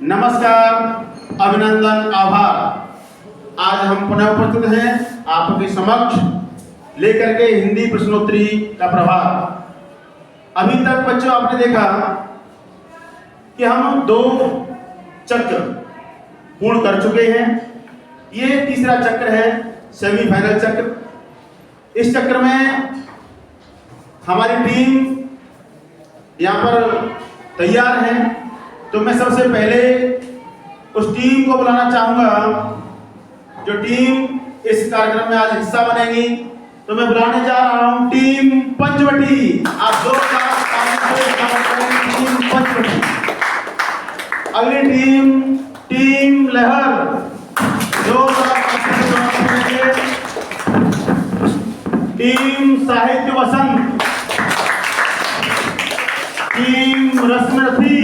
नमस्कार, अभिनंदन, आभार। आज हम पुनः उपस्थित हैं आपके समक्ष लेकर के हिंदी प्रश्नोत्तरी का प्रभाव। अभी तक बच्चों आपने देखा कि हम 2 चक्र पूर्ण कर चुके हैं। ये तीसरा चक्र है सेमीफाइनल चक्र। इस चक्र में हमारी टीम यहाँ पर तैयार है। तो मैं सबसे पहले उस टीम को बुलाना चाहूंगा जो टीम इस कार्यक्रम में आज हिस्सा बनेगी। तो मैं बुलाने जा रहा हूं टीम पंचवटी। आप जोरदार टीम पंचवटी। अगली टीम लहर। जोरदार टीम साहित्य वसंत। टीम रश्मि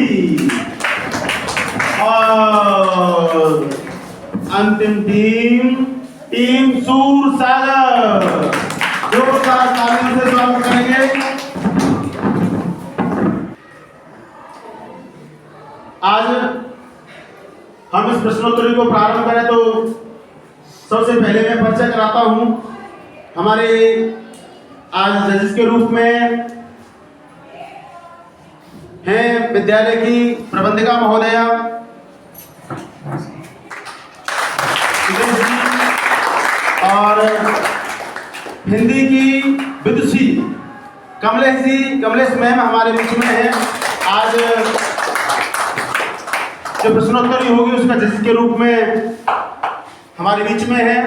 और अंतिम टीम सूर सागर। जोरदार तालियों से स्वागत करेंगे। आज हम इस प्रश्नोत्तरी को प्रारंभ करें तो सबसे पहले मैं परिचय कराता हूं। हमारे आज जजेस के रूप में हैं विद्यालय की प्रबंधिका महोदया और हिंदी की विदुषी कमलेश मैम हमारे बीच में है। आज जो प्रश्नोत्तरी होगी उसका जज के रूप में हमारे बीच में है।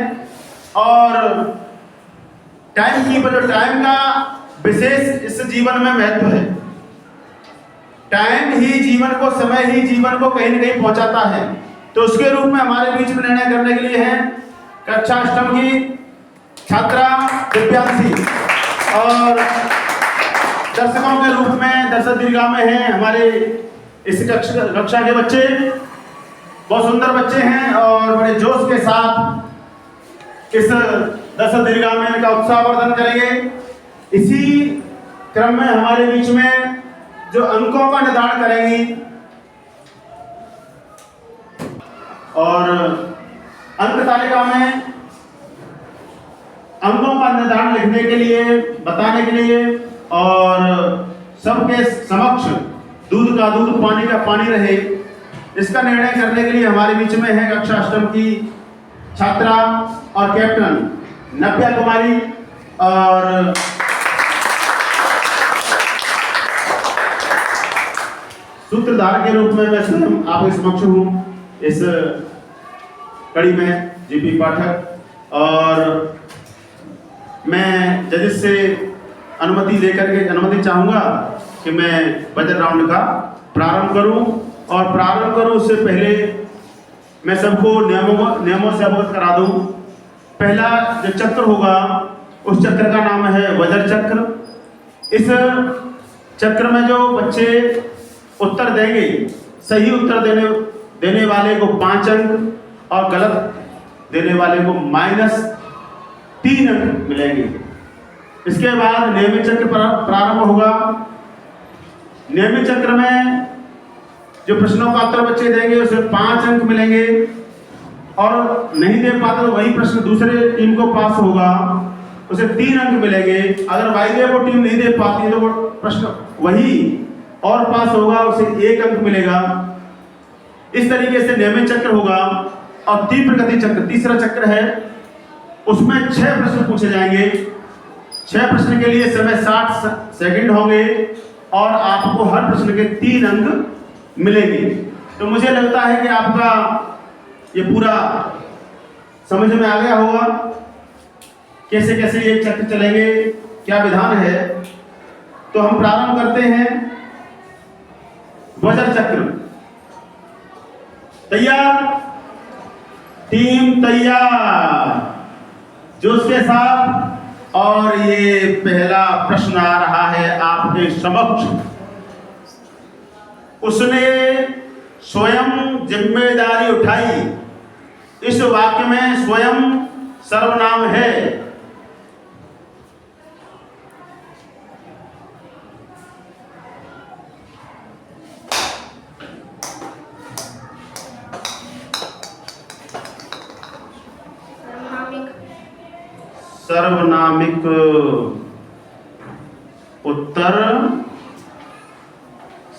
और टाइम कीपर, टाइम का विशेष इस जीवन में महत्व है। टाइम ही जीवन को, समय ही जीवन को कहीं न कहीं पहुंचाता है। तो उसके रूप में हमारे बीच में निर्णय करने के लिए हैं कक्षा 8वीं की छात्रा दिव्यांशी और दर्शकों के रूप में दर्शक दीर्घा में हैं हमारे इस कक्षा के बच्चे। बहुत सुंदर बच्चे हैं और बड़े जोश के साथ इस दर्शक दीर्घा में का उत्साहवर्धन करेंगे। इसी क्रम में हमारे बीच में जो अंकों का निर्धारण करेंगी और अंक तालिका में अंकों का निर्धारण लिखने के लिए, बताने के लिए और सबके समक्ष दूध का दूध, पानी का पानी रहे, इसका निर्णय करने के लिए हमारे बीच में है कक्षा 8वीं की छात्रा और कैप्टन नव्या कुमारी। और सूत्रधार के रूप में मैं स्वयं आपके समक्ष हूँ इस कड़ी में, जीपी पाठक। और मैं जजेस से अनुमति चाहूँगा कि मैं बजट राउंड का प्रारंभ करूँ। और प्रारंभ करूँ उससे पहले मैं सबको नियमों से अवगत करा दूँ। पहला जो चक्र होगा उस चक्र का नाम है वज्र चक्र। इस चक्र में जो बच्चे उत्तर देंगे, सही उत्तर देने वाले को 5 अंक और गलत देने वाले को -3 अंक मिलेंगे। इसके बाद नियमित चक्र प्रारंभ होगा। नियमित चक्र में जो प्रश्नों का उत्तर बच्चे देंगे उसे 5 अंक मिलेंगे और नहीं दे पाते तो वही प्रश्न दूसरे टीम को पास होगा, उसे 3 अंक मिलेंगे। अगर वाइदे वो टीम नहीं दे पाती है तो वो प्रश्न वही और पास होगा, उसे 1 अंक मिलेगा। इस तरीके से नियमित चक्र होगा। और तीव्र गति चक्र तीसरा चक्र है, उसमें 6 प्रश्न पूछे जाएंगे। 6 प्रश्न के लिए समय 60 सेकंड होंगे और आपको हर प्रश्न के 3 अंक मिलेंगे। तो मुझे लगता है कि आपका ये पूरा समझ में आ गया होगा कैसे कैसे ये चक्र चलेंगे, क्या विधान है। तो हम प्रारंभ करते हैं। वज्र चक्र तैयार, टीम तैयार, जोश के साथ। और ये पहला प्रश्न आ रहा है आपके समक्ष। उसने स्वयं जिम्मेदारी उठाई। इस वाक्य में स्वयं सर्वनाम है। सर्वनामिक उत्तर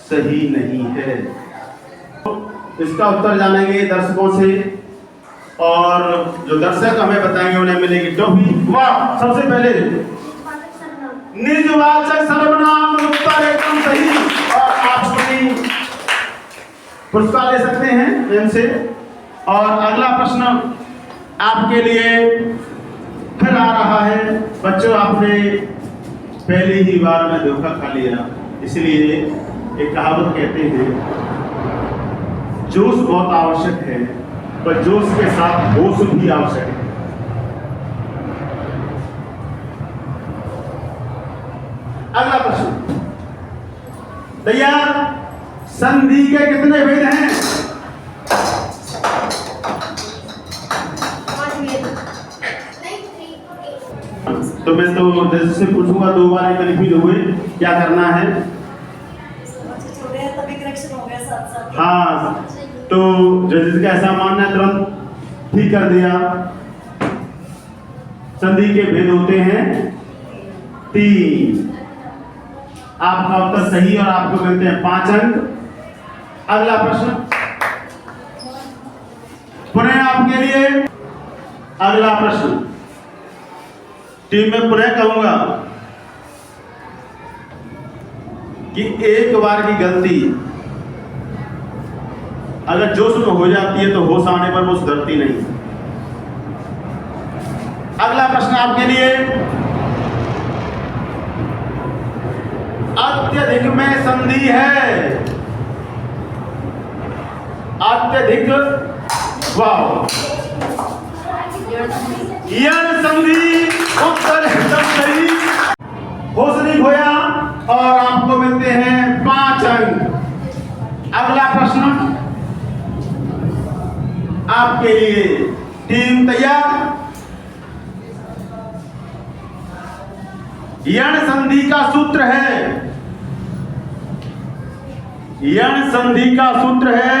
सही नहीं है। इसका उत्तर जानेंगे दर्शकों से और जो दर्शक हमें बताएंगे उन्हें मिलेगी टॉफी। वाह, सबसे पहले निजवाचक सर्वनाम उत्तर एकदम सही और आप अपनी पुरस्कार ले सकते हैं इनसे। और अगला प्रश्न आपके लिए फिर आ रहा है। बच्चों, आपने पहली ही बार में धोखा खा लिया, इसलिए एक कहावत कहते हैं जोश बहुत आवश्यक है, पर जोश के साथ होश भी आवश्यक है। अगला प्रश्न तैयार। संधि के कितने भेद हैं? तो मैं तो जैसे से पूछूंगा, 2 बार कन्फ्यूज हुए, क्या करना है? हाँ, तो जजेस का ऐसा मानना है तुरंत ठीक कर दिया। संधि के भेद होते हैं 3। आपका उत्तर सही और आपको मिलते हैं 5 अंक। अगला प्रश्न पुनः आपके लिए। अगला प्रश्न टीम में पुनः कहूंगा कि एक बार की गलती अगर जोश में हो जाती है तो होश आने पर वो सुधरती नहीं। अगला प्रश्न आपके लिए। अत्यधिक में संधि है। अत्यधिक, वाह, यण संधि उत्तर एकदम सही। होश नहीं खोया और आपको मिलते हैं 5 अंक। अगला प्रश्न आपके लिए। टीम तैयार। यण संधि का सूत्र है। यण संधि का सूत्र है।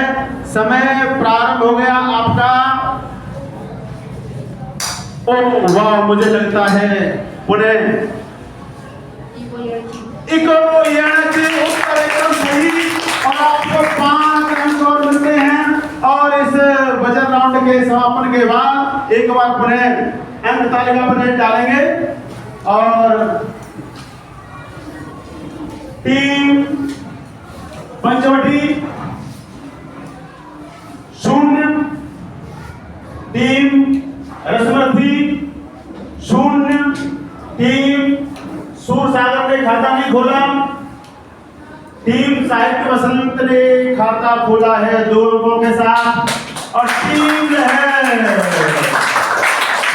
समय प्रारंभ हो गया आपका। ओ वाह, मुझे लगता है पुनः इको यण से उत्तर एकदम सही और आपको 5 अंक और मिलते हैं। और इस बजट राउंड के समापन के बाद एक बार पुनः अंक तालिका पर डालेंगे और team Panchavati 0, team Rasmarthi 0, team Sursagar ने खाता नहीं खोला, टीम साहित्य वसंत ने खाता खोला है 2 अंकों के साथ। और टीम जो है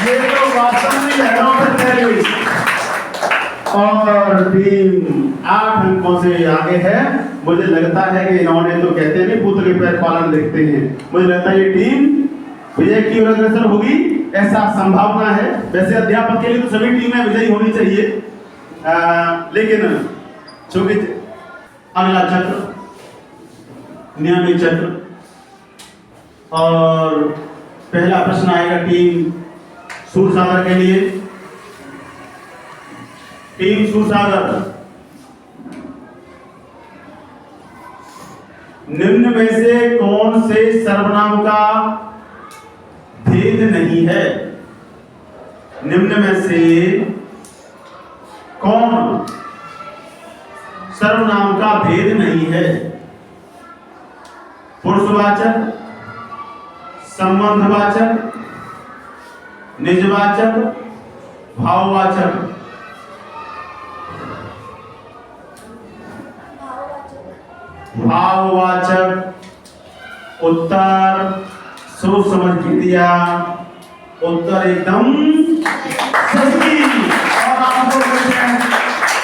ये तो वास्तव में लहरों पर तैर गई और टीम 8 अंकों से आगे है। मुझे लगता है कि इन्होंने तो कहते नहीं पुत्र के पैर पालन देखते हैं, मुझे लगता है ये टीम विजय की ओर अग्रसर होगी, ऐसा संभावना है। वैसे अध्यापक के लिए तो सभी टीमें विजयी होनी चाहिए, लेकिन चूंकि अगला चक्र नियमित चक्र और पहला प्रश्न आएगा टीम सूरसागर के लिए। टीम सूरसागर, निम्न में से कौन से सर्वनाम का भेद नहीं है? निम्न में से कौन सर्वनाम का भेद नहीं है? पुरुषवाचक, संबंधवाचक, निजवाचक, भाववाचक। भाववाचक उत्तर सोच समझ के दिया, उत्तर एकदम सही और आपको मिलते हैं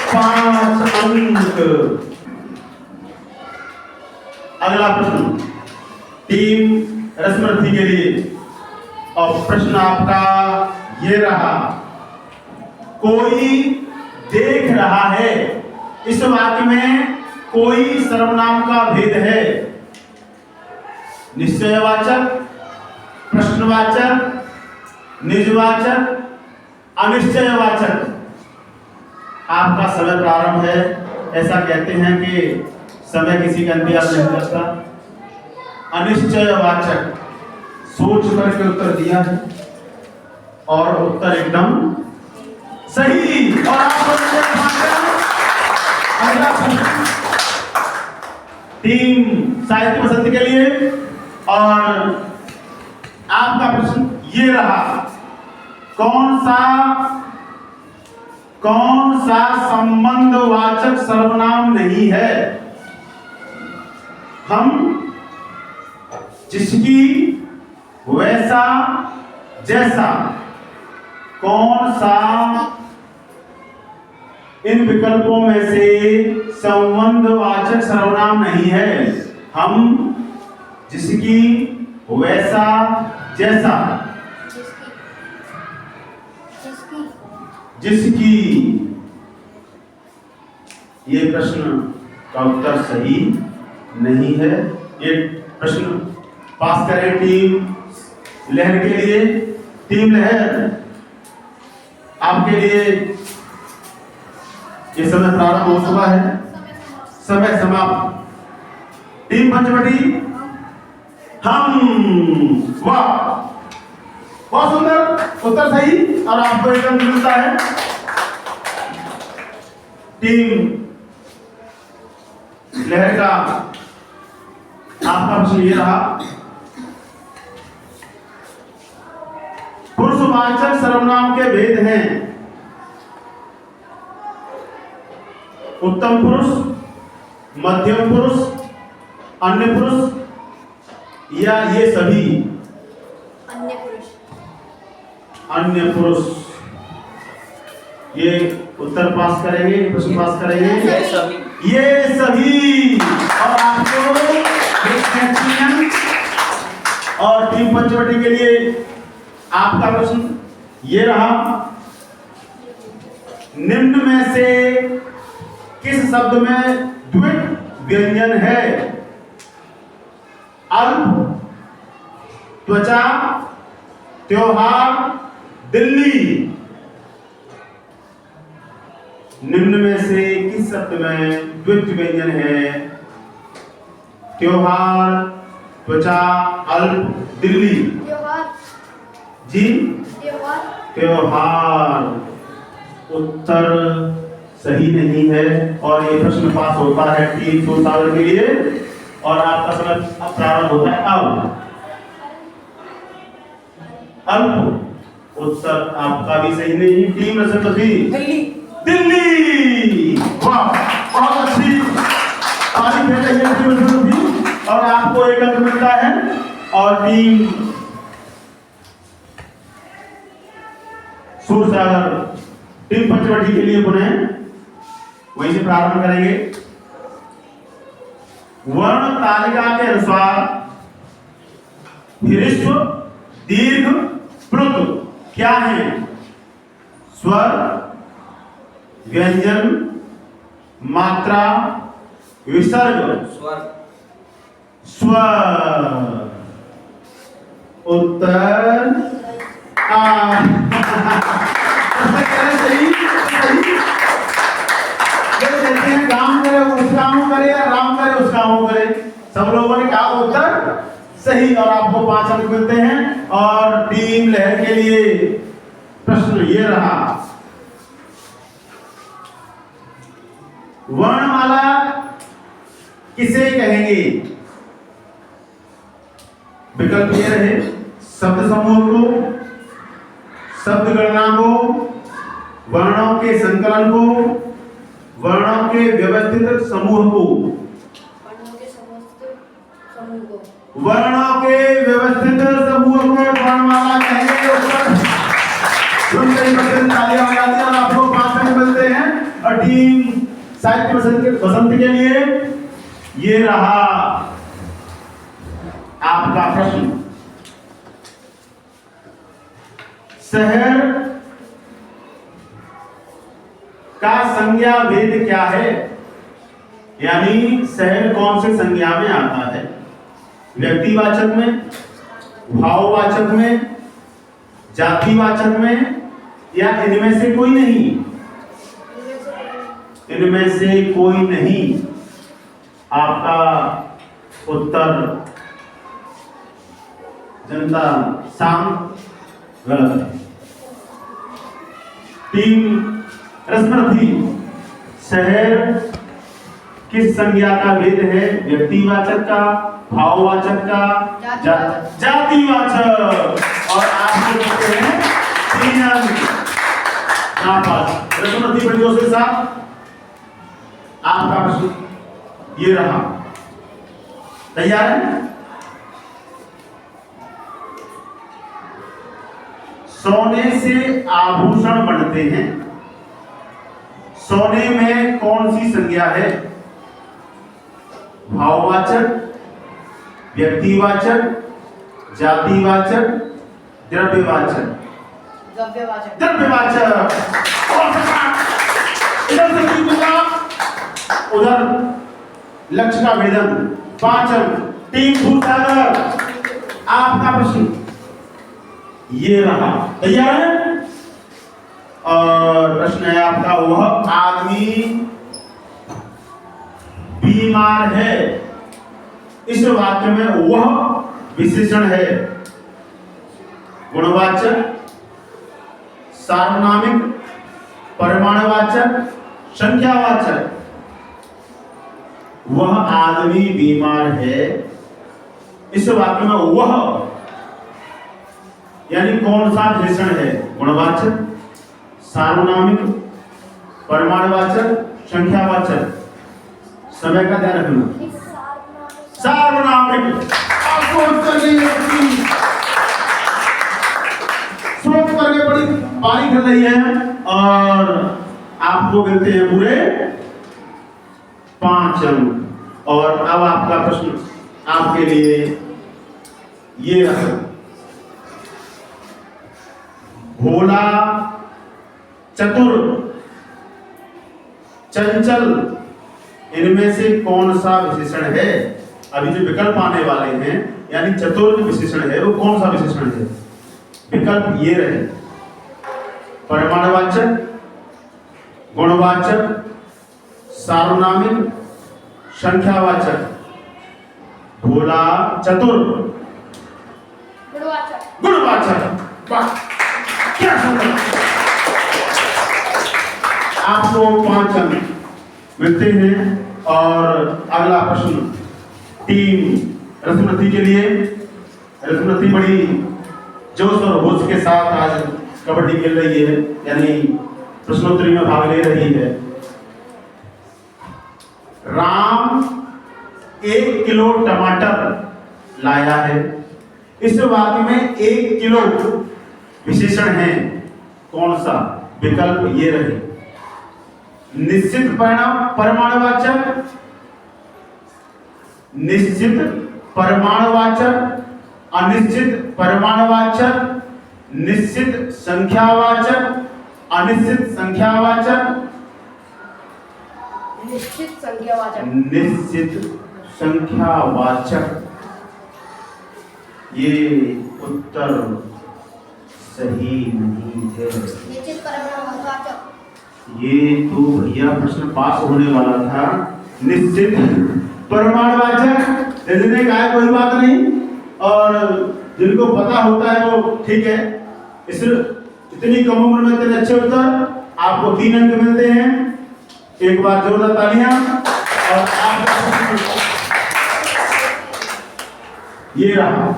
5 अंक। अगला प्रश्न टीम रसमर्थी के लिए और प्रश्न आपका ये रहा, कोई देख रहा है। इस वाक्य में कोई सर्वनाम का भेद है? निश्चयवाचक, प्रश्नवाचक, निजवाचक, अनिश्चयवाचक, आपका समय प्रारंभ है। ऐसा कहते हैं कि समय किसी का इंतजार नहीं करता। अनिश्चयवाचक, सोच करके उत्तर दिया है और उत्तर एकदम सही। और अगला प्रश्न टीम साहित्य पसंद के लिए, और आपका प्रश्न ये रहा, कौन सा संबंधवाचक सर्वनाम नहीं है? हम, जिसकी, वैसा, जैसा, कौन सा इन विकल्पों में से संबंधवाचक सर्वनाम नहीं है? हम, जिसकी, वैसा, जैसा, जिसकी। ये प्रश्न का उत्तर सही नहीं है। ये प्रश्न पास करें टीम लहर के लिए। टीम लहर, आपके लिए ये समय प्रारंभ हो चुका है, समय समाप्त। टीम पंचवटी, हम, वाह, बहुत सुंदर, उत्तर सही और आपको एक अंक मिलता है। टीम लहर का आपका प्रश्न ये रहा, पुरुषवाचक सर्वनाम के भेद हैं। उत्तम पुरुष, मध्यम पुरुष, अन्य पुरुष, या ये सभी? अन्य पुरुष। ये उत्तर पास करेंगे, प्रश्न पास करेंगे। ये सभी। और आपको और टीम पंचवटी के लिए आपका प्रश्न ये रहा, निम्न में से किस शब्द में द्वित व्यंजन है? अल्प, त्वचा, त्योहार, दिल्ली। निम्न में से किस शब्द में द्वित व्यंजन है? त्योहार, त्वचा, अल्प, दिल्ली। जी, त्योहार। उत्तर सही नहीं है और ये प्रश्न पास होता है टीम सोसागर के लिए। और आपका समय अब प्रारंभ होता है अब। अल्प, उत्तर आपका भी सही नहीं। टीम रसपति, दिल्ली। वाह, बहुत अच्छी तारीफ है टीम रसपति, और आपको एक अंक मिलता है। और टीम सूरसागर, टीम पंचवटी के लिए पुनः वहीं से प्रारंभ करेंगे। वर्ण तालिका के अनुसार ह्रस्व, दीर्घ, प्लुत क्या है? स्वर, व्यंजन, मात्रा, विसर्ग। स्वर। उत्तर सही। कहते हैं काम करे उस काम करे या राम करे उस काम करे। सब लोगों ने कहा उत्तर सही और आपको 5 अंक मिलते हैं। और टीम लहर के लिए प्रश्न ये रहा, वर्णमाला किसे कहेंगे? विकल्प ये रहे, शब्द समूह को, शब्द गणना को, वर्णों के संकलन को, वर्णों के व्यवस्थित समूह को। वर्णों के व्यवस्थित समूह को वर्णमाला कहेंगे। तालियां बजाते हैं और आपको 5 अंक मिलते हैं। और टीम साहित्य पसंद के लिए ये रहा आपका प्रश्न, शहर का संज्ञा भेद क्या है? यानी शहर कौन से संज्ञा में आता है? व्यक्तिवाचक में, भाववाचक में, जातिवाचक में, या इनमें से कोई नहीं? इनमें से कोई नहीं। आपका उत्तर जनता शांत गलत है। टीम रसमर्थी, शहर किस संज्ञा का भेद है? व्यक्तिवाचक का, भाववाचक का, जातिवाचक। और आपको कहते हैं 3 अंक। रसमर्थी बड़ी जोश के साथ आपका प्रश्न ये रहा। तैयार है? सोने से आभूषण बनते हैं। सोने में कौन सी संज्ञा है? भाववाचक, व्यक्तिवाचक, जातिवाचक, द्रव्यवाचक? द्रव्यवाचक। इधर से उधर लक्ष्य का भेदन। 5 अंक। टीम भूसागर, आपका प्रश्न ये रहा। तैयार है? और प्रश्न है आपका, वह आदमी बीमार है। इस वाक्य में वह विशेषण है। गुणवाचक, सार्वनामिक, परिमाणवाचक, संख्यावाचक? वह आदमी बीमार है। इस वाक्य में वह यानी कौन सा विशेषण है? गुणवाचक, सार्वनामिक, परिमाणवाचक, संख्यावाचक? समय का ध्यान रखना। सार्वनामिक। सोच करके बड़ी बारी कर रही है और आपको मिलते हैं पूरे 5 अंक। और अब आपका प्रश्न आपके लिए ये रहा। भोला, चतुर, चंचल, इनमें से कौन सा विशेषण है? अभी जो विकल्प आने वाले हैं यानी चतुर विशेषण है वो कौन सा विशेषण है? विकल्प ये रहे। परिमाणवाचक, गुणवाचक, सार्वनामिक, संख्यावाचक? भोला, चतुर, गुणवाचक। वाह, क्या सुंदर। आपको 5 अंक मिलते हैं। और अगला प्रश्न टीम रसमती के लिए। रसमती बड़ी जोश और होश के साथ आज कबड्डी खेल रही है, यानी प्रश्नोत्तरी में भाग ले रही है। राम 1 किलो टमाटर लाया है। इस वाक्य में 1 किलो विशेषण है, कौन सा? विकल्प ये रहे। निश्चित परिमाणवाचक, निश्चित परिमाणवाचक, अनिश्चित परिमाणवाचक, निश्चित संख्यावाचक, अनिश्चित संख्यावाचक? निश्चित संख्यावाचक। निश्चित संख्यावाचक। ये उत्तर सही नहीं है। निश्चित परिमाणवाचक। ये तो भैया प्रश्न पास होने वाला था। निश्चित परिमाणवाचक जिन्होंने कहा कोई बात नहीं, और जिनको पता होता है वो ठीक है। इस इतनी कम उम्र में इतने अच्छे उत्तर, आपको 3 अंक मिलते हैं। एक बार जोरदार तालियां। और ये रहा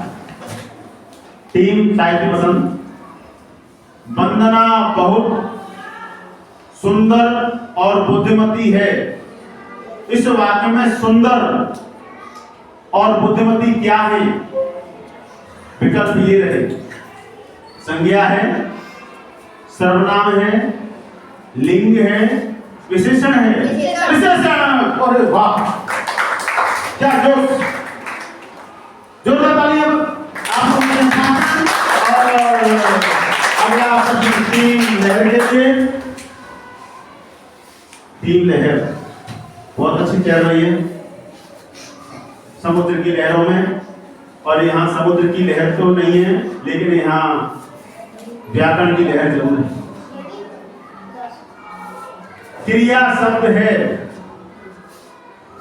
टीम साहित्य पसंद। वंदना बहुत सुंदर और बुद्धिमती है। इस वाक्य में सुंदर और बुद्धिमती क्या है? विकल्प ये रहे। संज्ञा है, सर्वनाम है, लिंग है, विशेषण है? विशेषण। अरे वाह, क्या जोश। जोरदार तालियां आपको मेरे साथ। और अगला प्रश्न टीम लहर के लिए। टीम लहर बहुत अच्छी चल रही है समुद्र की लहरों में। और यहाँ समुद्र की लहर तो नहीं है, लेकिन यहाँ व्याकरण की लहर जरूर है। क्रिया शब्द है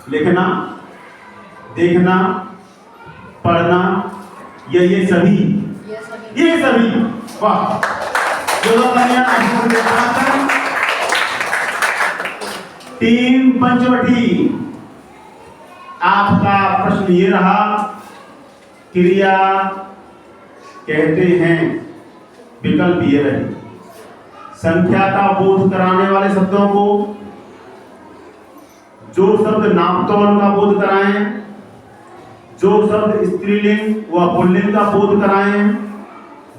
लिखना, देखना, पढ़ना, ये सभी वाह। टीम पंचवटी, आपका प्रश्न ये रहा, क्रिया कहते हैं, विकल्प ये रहे, संख्या का बोध कराने वाले शब्दों को, जो शब्द नामतौल का बोध कराएं, जो शब्द स्त्रीलिंग व पुल्लिंग का बोध कराएं,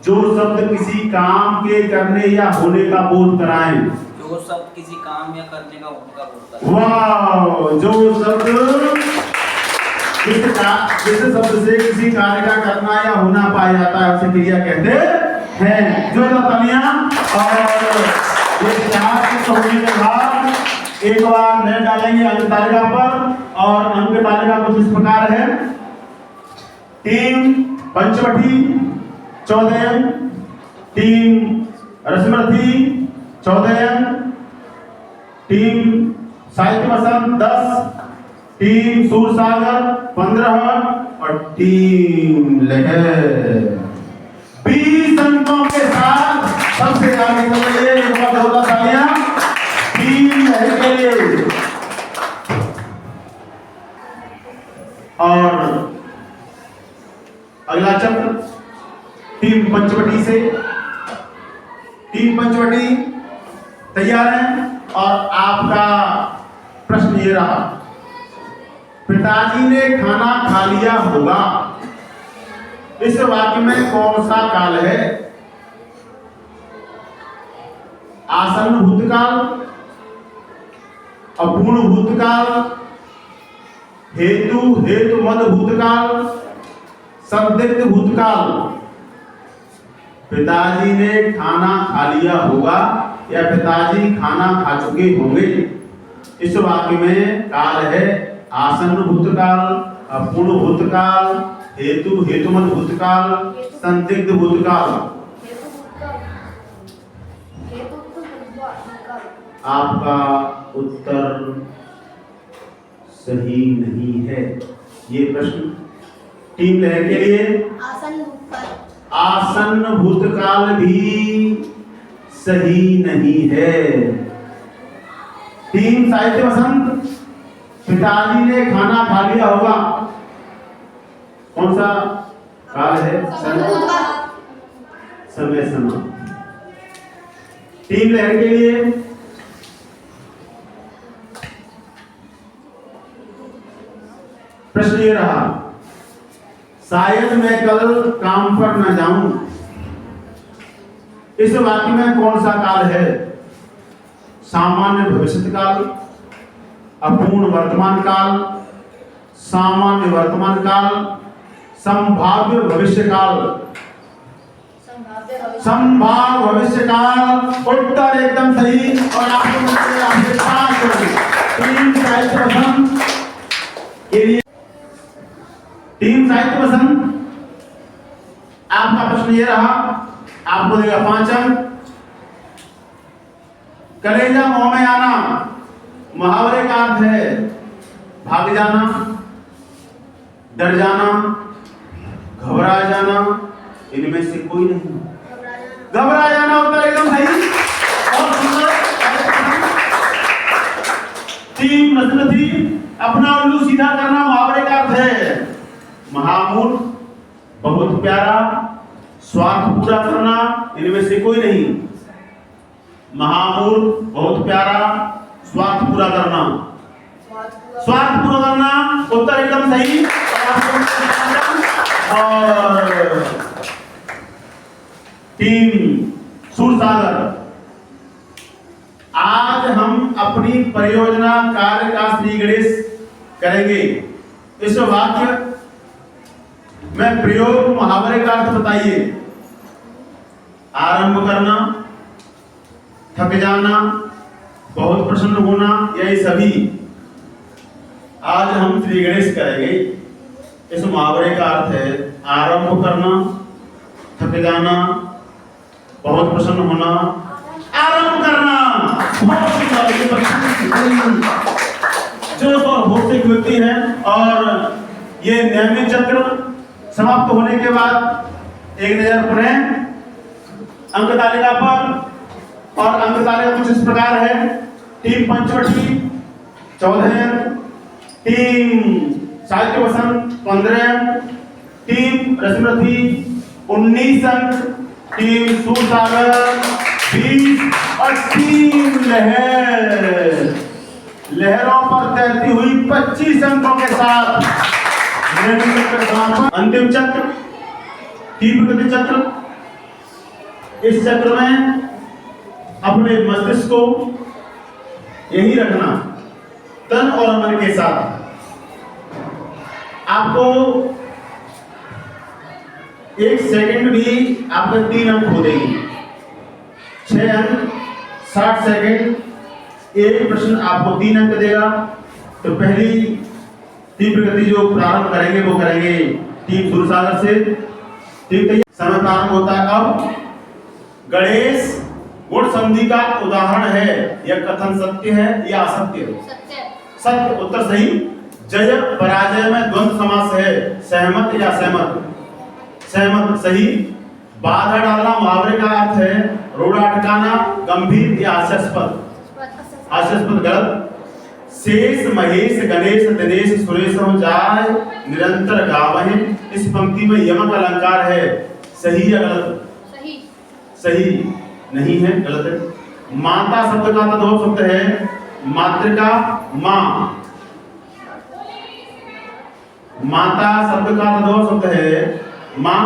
जो शब्द किसी काम के करने या होने का बोध कराएं, जो शब्द किसी काम या करने का होने का बोध कराएं। वाह, जो शब्द जिस शब्द से किसी कार्य का करना या होना पाया जाता है उसे क्रिया कहते हैं। जो तालियां। और ये चार के होने के बाद एक बार नए डालेंगे अंक तालिका पर, और अंक तालिका कुछ इस प्रकार है। टीम पंचवटी 14 अंक, टीम रसमर्थी 14 अंक, टीम साहित्य वसंत 10, टीम सूरसागर 15 और टीम लहर 20 अंकों के साथ सबसे आगे चल रही है। टीम लहर के लिए। और अगला चक्र टीम पंचवटी से। टीम पंचवटी तैयार है, और आपका प्रश्न ये रहा, पिताजी ने खाना खा लिया होगा, इस वाक्य में कौन सा काल है? आसन्न भूतकाल, अपूर्ण भूतकाल, हेतु मद भूतकाल, संदिग्ध भूतकाल। पिताजी ने खाना खा लिया होगा या पिताजी खाना खा चुके होंगे, इस वाक्य में काल है आसन्न भूतकाल, अपूर्ण भूतकाल, हेतुमत भूतकाल, संदिग्ध भूतकाल। आपका उत्तर सही नहीं है। ये प्रश्न टीम लहर के लिए आसन्न भूतकाल भी सही नहीं है। टीम साहित्य वसंत, पिताजी ने खाना खा लिया होगा, कौन सा काल है? समय। टीम लहर के लिए प्रश्न ये रहा, शायद मैं कल काम पर न जाऊं, इस वाक्य में कौन सा काल है? सामान्य भविष्य काल, अपूर्ण वर्तमान काल, सामान्य वर्तमान काल, संभाव्य भविष्य काल। संभाव्य भविष्य काल। उत्तर एकदम सही। और आपको मिलते हैं 5 टीम साहित्य वसंत के लिए। टीम साहित्य वसंत, आपका प्रश्न ये रहा, आपको देगा 5 अंक। कलेजा मुंह में आना मुहावरे का अर्थ है भाग जाना, डर जाना, घबरा जाना, इनमें से कोई नहीं। घबरा जाना उत्तर एकदम सही। और टीम रसमती, अपना उल्लू सीधा करना मुहावरे का अर्थ है महामूर्ख, बहुत प्यारा, स्वार्थ पूरा करना, इनमें से कोई नहीं। महामूर्ख, बहुत प्यारा, स्वार्थ पूरा करना। स्वार्थ पूरा करना उत्तर एकदम सही। और टीम सूरसागर, आज हम अपनी परियोजना कार्य का श्री गणेश करेंगे। इस वाक्य में प्रयोग मुहावरे का अर्थ बताइए। आरंभ करना, थक जाना, बहुत प्रसन्न होना, यही सभी। आज हम श्री गणेश करेंगे। इस मुहावरे का अर्थ है आरंभ करना, थक जाना, बहुत प्रसन्न होना, आरंभ करना। बहुत ही सारे जोश और होश से खुलती है। और ये नियमित चक्र समाप्त होने के बाद एक नजर पुनः अंक तालिका पर। और अंक तालिका कुछ इस प्रकार है। टीम पंचवटी 14 अंक, टीम साहित्य वसंत 15 अंक, टीम रश्मि 19 अंक, टीम सूरसागर 20 और टीम लहरों पर तैरती हुई 25 अंकों के साथ अंतिम चक्र तीव्र गति चक्र। इस चक्र में अपने मस्तिष्क को यही रखना, तन और मन के साथ। आपको एक सेकंड भी आपके 3 अंक खो देंगे। 6 अंक 60 सेकंड। एक प्रश्न आपको 3 अंक देगा। तो पहली तीव्र गति जो प्रारंभ करेंगे वो करेंगे टीम सूरसागर से। ठीक है, समय प्रारंभ होता है अब। गणेश गुण संधि का उदाहरण है। यह कथन सत्य है या असत्य? सत्य। सत्य उत्तर सही। जय पराजय में द्वंद्व समास है। सहमत या सहमत? सहमत सही। बाधा डालना मुहावरे का अर्थ है। रोड़ा अटकाना गंभीर या हास्यास्पद? हास्यास्पद गलत। शेष महेश गणेश दिनेश सुरेश हो जाए निरंतर गावहे, इस पंक्ति में यमक अलंकार है। सही या गलत? सही। सही नहीं है, गलत है। माता शब्द का तद्भव शब्द है मातृका मां। माता शब्द का तद्भव शब्द है मां,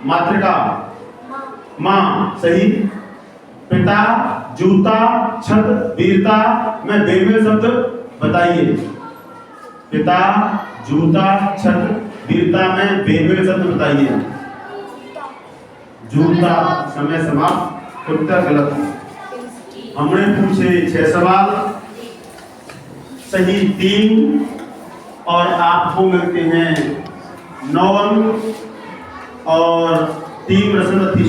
मातृका मां। सही। पिता जूता छत वीरता में बेमेल शब्द बताइए। पिता जूता छत वीरता में बेमेल शब्द बताइए। जूता। समय समाप्त। उत्तर गलत। हमने पूछे 6 सवाल, सही 3 और आपको मिलते हैं 9 अंक और टीम रसमती।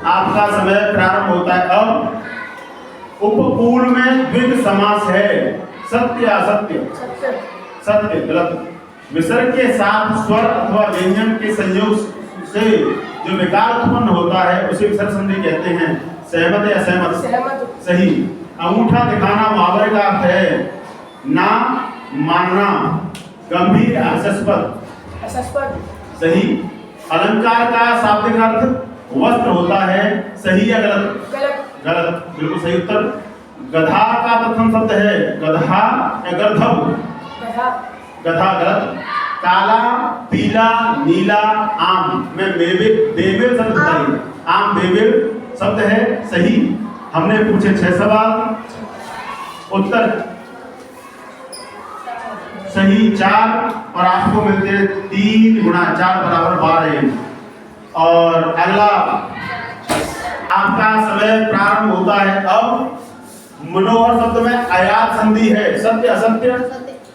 आपका समय प्रारंभ होता है अब। उपकूल में द्विध समास है। सत्य या असत्य? सत्य गलत। विसर्ग के साथ स्वर अथवा व्यंजन के संयोग से जो विकार उत्पन्न होता है उसे विसर्ग संधि कहते हैं। सहमत या असहमत? सहमत। सही। अंगूठा दिखाना मुहावरे का अर्थ है ना मानना गंभीर हास्यास्पद? हास्यास्पद। सही। अलंकार का शाब्दिक अर्थ वस्त्र होता है। सही या गलत? गलत। गलत। बिल्कुल सही उत्तर। गधा का प्रथम शब्द है गधा या गर्धव? गधा। गधा गलत। काला पीला नीला आम में बेबेल शब्द बताइए। आम बेबेल शब्द है। सही। हमने पूछे 6 सवाल, उत्तर सही 4 और आपको मिलते 3 गुणा 4 बराबर 12। और अगला आपका समय प्रारंभ होता है अब। मनोहर शब्द में अयात संधि है। सत्य असत्य?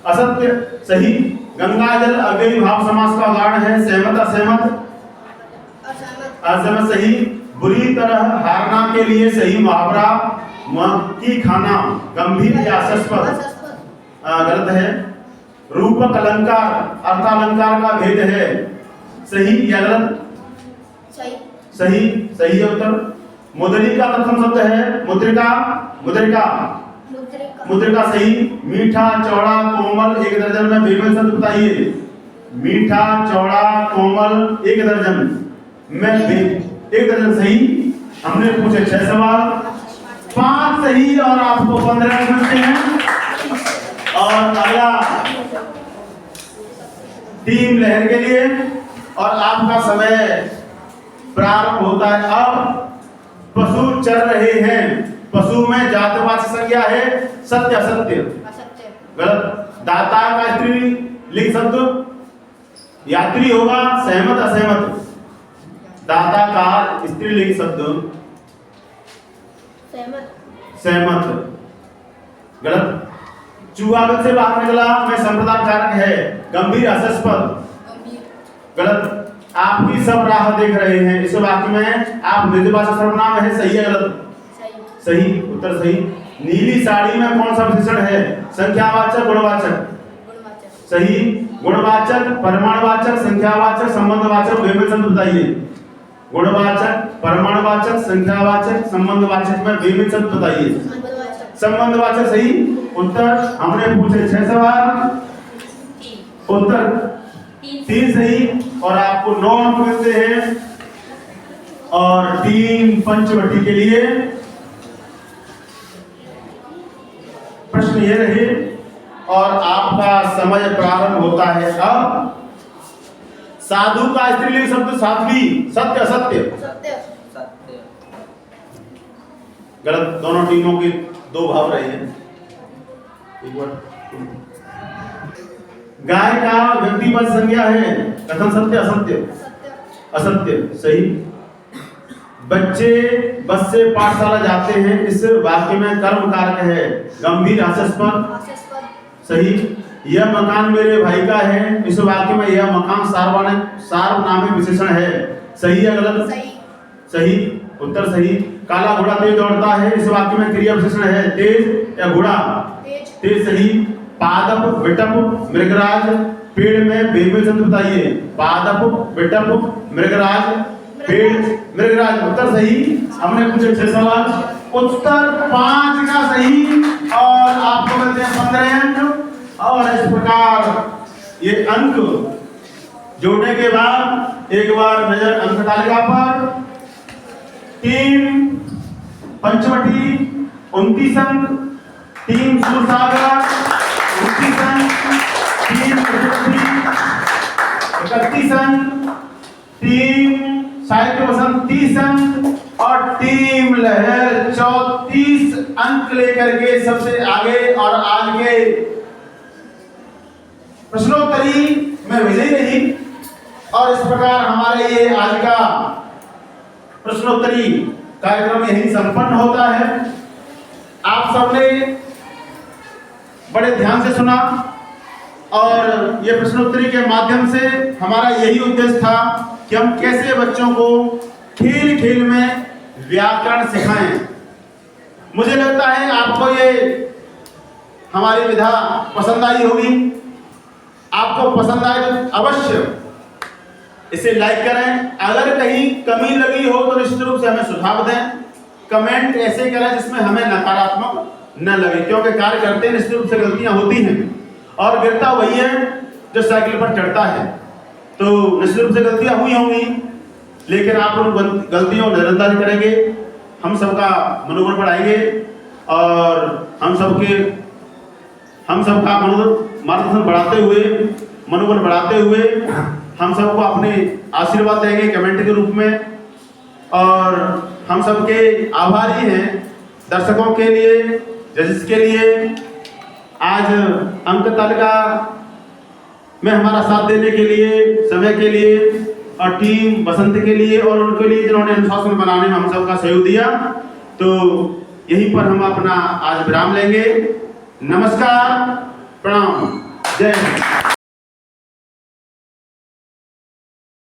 असत्य सही। गंगा जल अव्ययी भाव समास का उदाहरण है। सहमत असहमत? असहमत सही। बुरी तरह हारना के लिए सही मुहावरा मक्खी खाना गंभीर या हास्यास्पद? गलत है। रूपक अलंकार अर्थालंकार का भेद है। सही या गलत? सही। सही। सही है उत्तर। मुद्री का प्रथम शब्द है मुद्रिका? मुद्रिका। मुद्रिका सही। मीठा चौड़ा कोमल 1 दर्जन में बेमेल शब्द बताइए। मीठा चौड़ा कोमल 1 दर्जन में 1 दर्जन सही। हमने पूछे 6 सवाल, 5 सही और आपको 15 मिलते हैं। और अगला टीम लहर के लिए और आपका समय प्रारंभ होता है अब। पशु चल रहे हैं। पशु में जातवाचक संज्ञा है। सत्य असत्य? असत्य। गलत। दाता का स्त्रीलिंग शब्द यात्री होगा। सहमत असहमत? दाता का स्त्रीलिंग शब्द सहमत। सहमत गलत। चूहा बल से बाहर निकला में संप्रदान कारक है। गंभीर हास्यास्पद? गंभीर। गलत। आपकी सब राह देख रहे हैं। इस वाक्य में आप मृदुभाषा सर्वनाम है, सही है गलत? सही। सही, उत्तर सही। नीली साड़ी में कौन सा विशेषण है? संख्यावाचक, गुणवाचक? गुणवाचक। सही। गुणवाचक, परिमाणवाचक, संख्यावाचक, संबंधवाचक, वे में शब्द बताइए। गुणवाचक, परिमाणवाचक, संख्यावाचक, संबंधवाचक में वे में शब्द बताइए। संबंधवाचक। संबंधवाचक सही। उत्तर हमने पूछे 6 सवाल, उत्तर 3 सही और आपको 9 अंक मिलते हैं। और टीम पंचवटी के लिए प्रश्न ये रहे और आपका समय प्रारंभ होता है अब। साधु का स्त्रीलिंग शब्द साध्वी, सत्य असत्य? सत्य। सत्य। गलत। दोनों टीमों के 2 भाव रहे हैं। एक बार गाय का व्यक्तिपद संज्ञा है, कथन सत्य असत्य? सत्य। असत्य सही। बच्चे बस से पाठशाला जाते हैं, इस वाक्य में कर्म कारक है, गंभीर हास्यास्पद? हास्यास्पद। सही। यह मकान मेरे भाई का है, इस वाक्य में यह मकान सार्वनामिक विशेषण है, सही है गलत? सही। सही, उत्तर सही। काला घोड़ा तेज दौड़ता है, इस वाक्य में क्रिया विशेषण है, तेज या घोड़ा? तेज। तेज सही। पादप, विटप, मृगराज, पेड़ में बेमेल शब्द बताइए। पादप, विटप, मृगराज, पेड़, मृगराज, उत्तर सही। हमने पूछे 6 सवाल, उत्तर 5 का सही और आपको मिलते हैं 15 अंक। और इस प्रकार ये अंक जोड़ने के बाद एक बार नजर अंक तालिका पर। टीम पंचवटी 29 अंक, टीम सूरसागर 29 अंक, टीम 31 अंक, टीम साहित्य वसंत 30 अंक और टीम लहर 34 अंक लेकर के सबसे आगे और आज के प्रश्नोत्तरी में विजयी रही। और इस प्रकार हमारे ये आज का प्रश्नोत्तरी कार्यक्रम यही संपन्न होता है। आप सबने बड़े ध्यान से सुना और ये प्रश्नोत्तरी के माध्यम से हमारा यही उद्देश्य था कि हम कैसे बच्चों को खेल खेल में व्याकरण सिखाएं। मुझे लगता है आपको ये हमारी विधा पसंद आई होगी। आपको पसंद आए तो अवश्य इसे लाइक करें। अगर कहीं कमी लगी हो तो निश्चित रूप से हमें सुझाव दें। कमेंट ऐसे करें जिसमें हमें नकारात्मक न लगे, क्योंकि कार्य करते हैं निश्चित रूप से गलतियां होती हैं और गिरता वही है जो साइकिल पर चढ़ता है। तो निश्चित रूप से गलतियां हुई होंगी, लेकिन आप उन गलतियों को नजरअंदाज करेंगे, हम सबका मनोबल बढ़ाएंगे और हम सबका मार्गदर्शन बढ़ाते हुए, मनोबल बढ़ाते हुए हम सबको अपने आशीर्वाद देंगे कमेंट के रूप में। और हम सबके आभारी हैं दर्शकों के लिए, जजेस के लिए, आज अंक तालिका में हमारा साथ देने के लिए, समय के लिए और टीम बसंत के लिए और उनके लिए जिन्होंने अनुशासन बनाने में हम सबका सहयोग दिया। तो यहीं पर हम अपना आज विराम लेंगे। नमस्कार, प्रणाम, जय हिंद।